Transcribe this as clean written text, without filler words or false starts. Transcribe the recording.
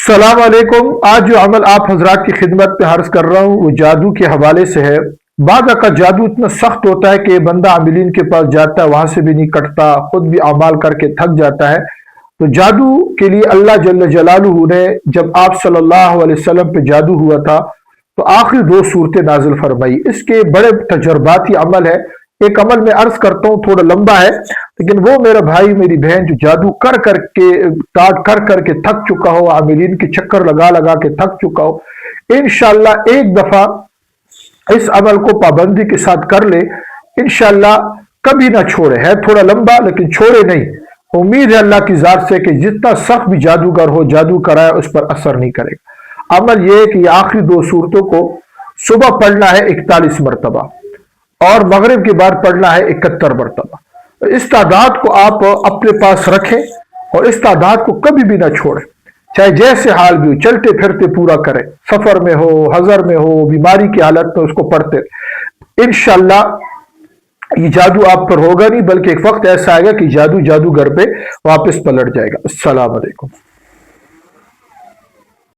السلام علیکم۔ آج جو عمل آپ حضرات کی خدمت پہ عرض کر رہا ہوں وہ جادو کے حوالے سے ہے۔ بعض کا جادو اتنا سخت ہوتا ہے کہ بندہ عاملین کے پاس جاتا ہے، وہاں سے بھی نہیں کٹتا، خود بھی اعمال کر کے تھک جاتا ہے۔ تو جادو کے لیے اللہ جل جلالہ نے جب آپ صلی اللہ علیہ وسلم پہ جادو ہوا تھا تو آخری 2 صورتیں نازل فرمائی۔ اس کے بڑے تجرباتی عمل ہے۔ ایک عمل میں عرض کرتا ہوں، تھوڑا لمبا ہے، لیکن وہ میرا بھائی میری بہن جو جادو کر کر کے تھک چکا ہو، عاملین کے چکر لگا کے تھک چکا ہو، انشاءاللہ ایک دفعہ اس عمل کو پابندی کے ساتھ کر لے، انشاءاللہ کبھی نہ چھوڑے۔ ہے تھوڑا لمبا لیکن چھوڑے نہیں۔ امید ہے اللہ کی ذات سے کہ جتنا سخت بھی جادوگر ہو، جادو کرائے اس پر اثر نہیں کرے گا۔ عمل یہ ہے کہ یہ آخری 2 صورتوں کو صبح پڑھنا ہے 41 مرتبہ اور مغرب کے بعد پڑھنا ہے 71 مرتبہ۔ اس تعداد کو آپ اپنے پاس رکھیں اور اس تعداد کو کبھی بھی نہ چھوڑیں، چاہے جیسے حال بھی ہو، چلتے پھرتے پورا کریں، سفر میں ہو، حضر میں ہو، بیماری کی حالت میں اس کو پڑھتے۔ انشاءاللہ یہ جادو آپ پر ہوگا نہیں، بلکہ ایک وقت ایسا آئے گا کہ جادوگر پہ واپس پلٹ جائے گا۔ السلام علیکم۔